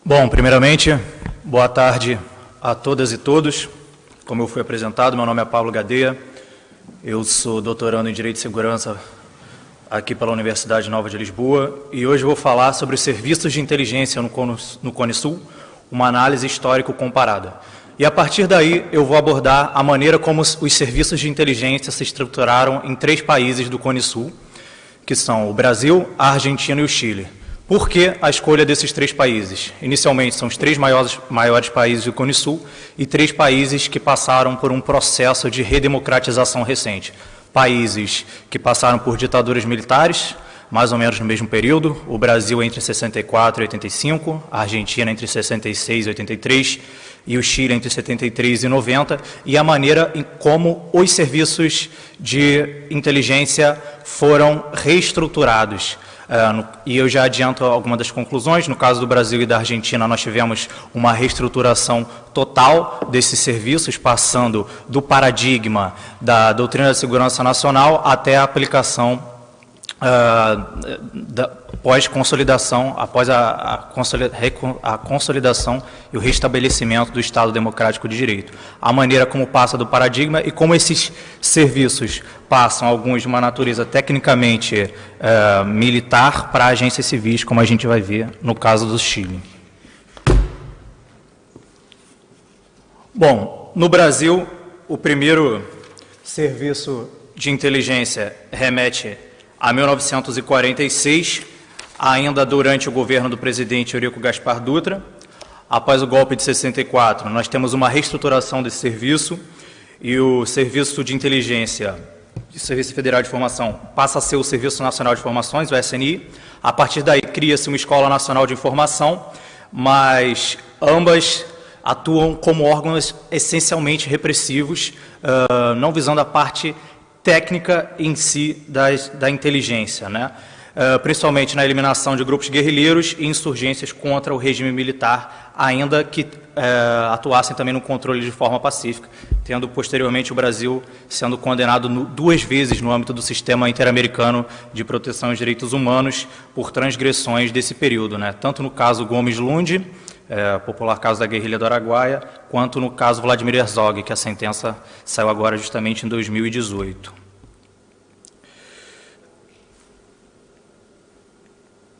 Bom, primeiramente, boa tarde a todas e todos. Como eu fui apresentado, meu nome é Paulo Gadeia, eu sou doutorando em Direito e Segurança aqui pela Universidade Nova de Lisboa e hoje vou falar sobre os serviços de inteligência no Cone Sul, uma análise histórico comparada. E a partir daí eu vou abordar a maneira como os serviços de inteligência se estruturaram em 3 países do Cone Sul, que são o Brasil, a Argentina e o Chile. Por que a escolha desses 3 países? Inicialmente, são os 3 maiores países do Cone Sul e 3 países que passaram por um processo de redemocratização recente. Países que passaram por ditaduras militares, mais ou menos no mesmo período, o Brasil entre 64 e 85, a Argentina entre 66 e 83 e o Chile entre 73 e 90, e a maneira em como os serviços de inteligência foram reestruturados. E eu já adianto algumas das conclusões. No caso do Brasil e da Argentina, nós tivemos uma reestruturação total desses serviços, passando do paradigma da doutrina da segurança nacional até a aplicação pós-consolidação, após a consolidação e o restabelecimento do Estado Democrático de Direito. A maneira como passa do paradigma e como esses serviços passam, alguns de uma natureza tecnicamente militar, para agências civis, como a gente vai ver no caso do Chile. Bom, no Brasil, o primeiro serviço de inteligência remete a 1946, ainda durante o governo do presidente Eurico Gaspar Dutra. Após o golpe de 64, nós temos uma reestruturação desse serviço e o Serviço de Inteligência, o Serviço Federal de Informação, passa a ser o Serviço Nacional de Informações, o SNI. A partir daí, cria-se uma Escola Nacional de Informação, mas ambas atuam como órgãos essencialmente repressivos, não visando a parte técnica em si da inteligência, né? Principalmente na eliminação de grupos guerrilheiros e insurgências contra o regime militar, ainda que atuassem também no controle de forma pacífica, tendo posteriormente o Brasil sendo condenado 2 vezes no âmbito do sistema interamericano de proteção aos direitos humanos por transgressões desse período, né? Tanto no caso Gomes Lund, popular caso da guerrilha do Araguaia, quanto no caso Vladimir Herzog, que a sentença saiu agora justamente em 2018.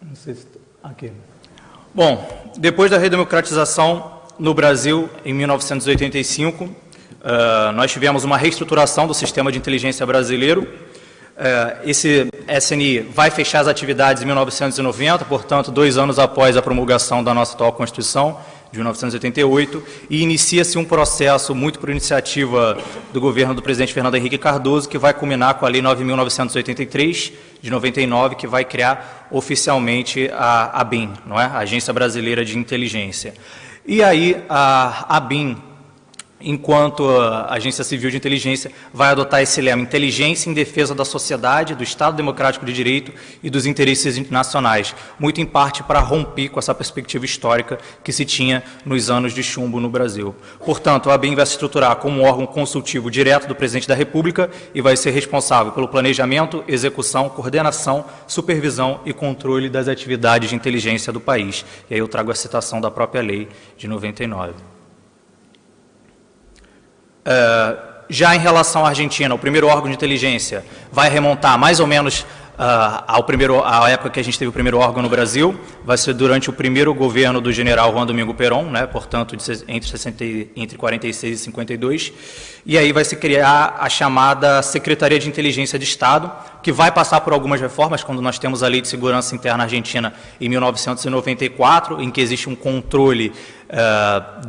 Não sei se aqui. Bom, depois da redemocratização no Brasil, em 1985, nós tivemos uma reestruturação do sistema de inteligência brasileiro. Esse SNI vai fechar as atividades em 1990, portanto, 2 anos após a promulgação da nossa atual Constituição, de 1988, e inicia-se um processo muito por iniciativa do governo do presidente Fernando Henrique Cardoso, que vai culminar com a Lei 9.983, de 99, que vai criar oficialmente a ABIN, não é? A Agência Brasileira de Inteligência. E aí a ABIN, enquanto a Agência Civil de Inteligência, vai adotar esse lema: inteligência em defesa da sociedade, do Estado Democrático de Direito e dos interesses nacionais, muito em parte para romper com essa perspectiva histórica que se tinha nos anos de chumbo no Brasil. Portanto, a ABIN vai se estruturar como um órgão consultivo direto do Presidente da República e vai ser responsável pelo planejamento, execução, coordenação, supervisão e controle das atividades de inteligência do país. E aí eu trago a citação da própria lei de 99. Já em relação à Argentina, o primeiro órgão de inteligência vai remontar mais ou menos à época que a gente teve o primeiro órgão no Brasil, vai ser durante o primeiro governo do general Juan Domingo Perón, né, portanto, entre 46 e 52, e aí vai se criar a chamada Secretaria de Inteligência de Estado, que vai passar por algumas reformas, quando nós temos a Lei de Segurança Interna Argentina em 1994, em que existe um controle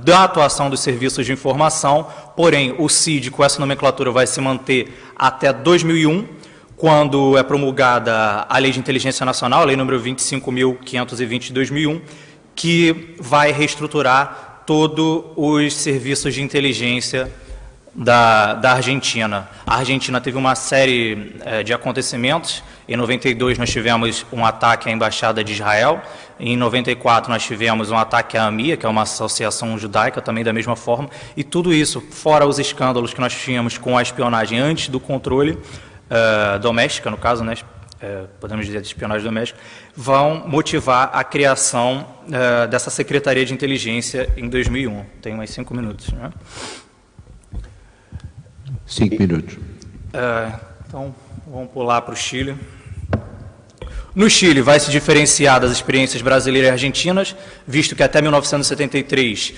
da atuação dos serviços de informação, porém o CID, com essa nomenclatura, vai se manter até 2001, quando é promulgada a Lei de Inteligência Nacional, a Lei número 25.520 de 2001, que vai reestruturar todos os serviços de inteligência da Argentina. A Argentina teve uma série de acontecimentos. Em 92 nós tivemos um ataque à Embaixada de Israel. Em 94 nós tivemos um ataque à AMIA, que é uma associação judaica, também da mesma forma. E tudo isso, fora os escândalos que nós tínhamos com a espionagem antes do controle doméstica, no caso, né, podemos dizer, de espionagem doméstica, vão motivar a criação dessa Secretaria de Inteligência em 2001. Tem mais 5 minutos, né? 5 minutos. Então, vamos pular para o Chile. No Chile, vai se diferenciar das experiências brasileiras e argentinas, visto que até 1973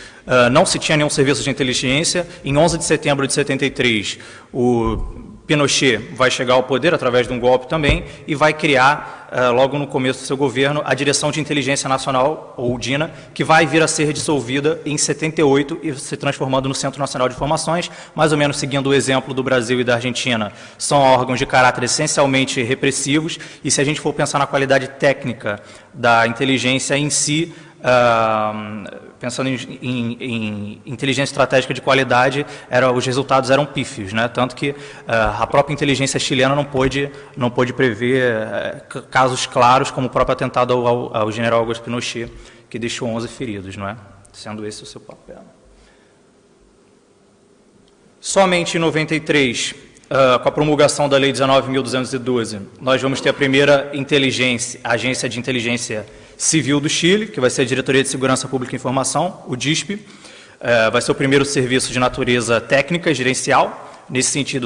não se tinha nenhum serviço de inteligência. Em 11 de setembro de 73, o Pinochet vai chegar ao poder através de um golpe também e vai criar, logo no começo do seu governo, a Direção de Inteligência Nacional, ou DINA, que vai vir a ser dissolvida em 78 e se transformando no Centro Nacional de Informações, mais ou menos seguindo o exemplo do Brasil e da Argentina. São órgãos de caráter essencialmente repressivos e, se a gente for pensar na qualidade técnica da inteligência em si, pensando em inteligência estratégica de qualidade, os resultados eram pífios, né? Tanto que a própria inteligência chilena não pôde prever casos claros, como o próprio atentado ao general Augusto Pinochet, que deixou 11 feridos, não é? Sendo esse o seu papel. Somente em 93, com a promulgação da Lei 19.212, nós vamos ter a primeira agência de inteligência civil do Chile, que vai ser a Diretoria de Segurança Pública e Informação, o DISP. Vai ser o primeiro serviço de natureza técnica e gerencial, nesse sentido,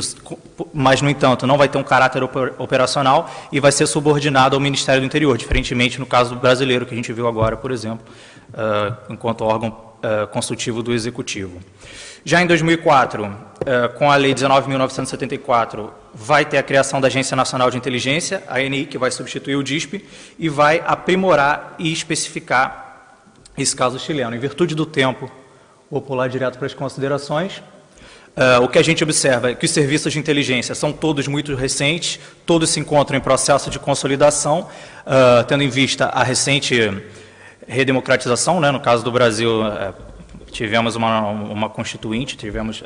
mas, no entanto, não vai ter um caráter operacional e vai ser subordinado ao Ministério do Interior, diferentemente no caso do brasileiro, que a gente viu agora, por exemplo, enquanto órgão consultivo do Executivo. Já em 2004, com a Lei 19.974, vai ter a criação da Agência Nacional de Inteligência, a ANI, que vai substituir o DISP, e vai aprimorar e especificar esse caso chileno. Em virtude do tempo, vou pular direto para as considerações. O que a gente observa é que os serviços de inteligência são todos muito recentes, todos se encontram em processo de consolidação, tendo em vista a recente redemocratização, né? No caso do Brasil, tivemos uma constituinte, tivemos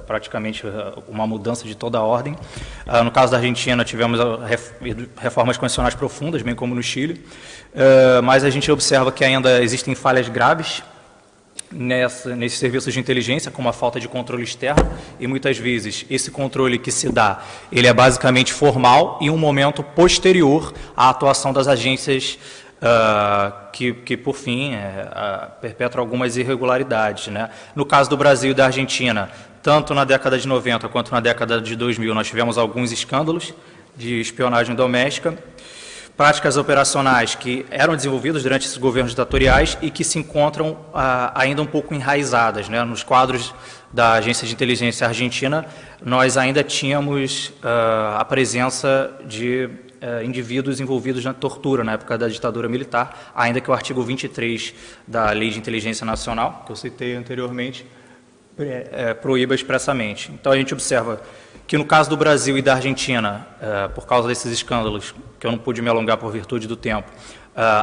praticamente uma mudança de toda a ordem. No caso da Argentina, tivemos reformas constitucionais profundas, bem como no Chile, mas a gente observa que ainda existem falhas graves nesses serviços de inteligência, como a falta de controle externo, e muitas vezes esse controle que se dá, ele é basicamente formal e um momento posterior à atuação das agências que por fim, perpetram algumas irregularidades, né? No caso do Brasil e da Argentina, tanto na década de 90 quanto na década de 2000, nós tivemos alguns escândalos de espionagem doméstica, práticas operacionais que eram desenvolvidas durante esses governos ditatoriais e que se encontram ainda um pouco enraizadas, né? Nos quadros da Agência de Inteligência Argentina, nós ainda tínhamos a presença de indivíduos envolvidos na tortura na época da ditadura militar, ainda que o artigo 23 da Lei de Inteligência Nacional, que eu citei anteriormente, proíba expressamente. Então, a gente observa que, no caso do Brasil e da Argentina, por causa desses escândalos, que eu não pude me alongar por virtude do tempo,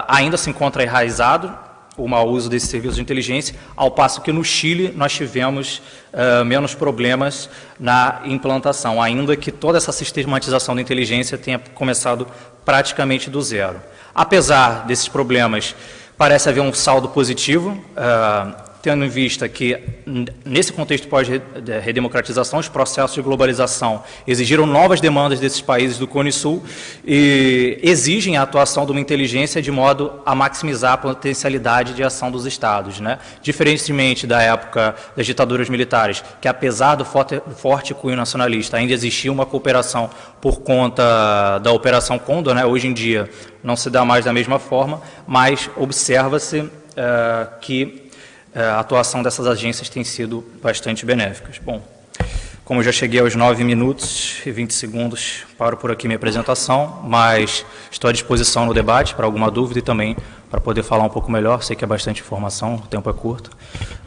ainda se encontra enraizado o mau uso desse serviço de inteligência, ao passo que no Chile nós tivemos menos problemas na implantação, ainda que toda essa sistematização da inteligência tenha começado praticamente do zero. Apesar desses problemas, parece haver um saldo positivo, tendo em vista que, nesse contexto pós-redemocratização, os processos de globalização exigiram novas demandas desses países do Cone Sul e exigem a atuação de uma inteligência de modo a maximizar a potencialidade de ação dos Estados, né? Diferentemente da época das ditaduras militares, que, apesar do forte cunho nacionalista, ainda existia uma cooperação por conta da Operação Condor, né? Hoje em dia não se dá mais da mesma forma, mas observa-se que a atuação dessas agências tem sido bastante benéficas. Bom, como eu já cheguei aos 9 minutos e 20 segundos, paro por aqui minha apresentação, mas estou à disposição no debate para alguma dúvida e também para poder falar um pouco melhor. Sei que é bastante informação, o tempo é curto,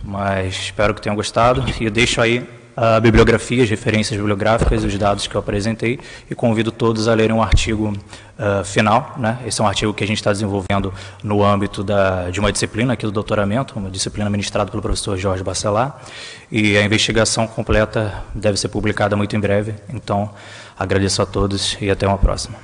mas espero que tenham gostado e eu deixo aí a bibliografia, as referências bibliográficas e os dados que eu apresentei e convido todos a lerem um artigo final, né? Esse é um artigo que a gente está desenvolvendo no âmbito de uma disciplina aqui do doutoramento, uma disciplina ministrada pelo professor Jorge Bacelar, e a investigação completa deve ser publicada muito em breve. Então, agradeço a todos e até uma próxima.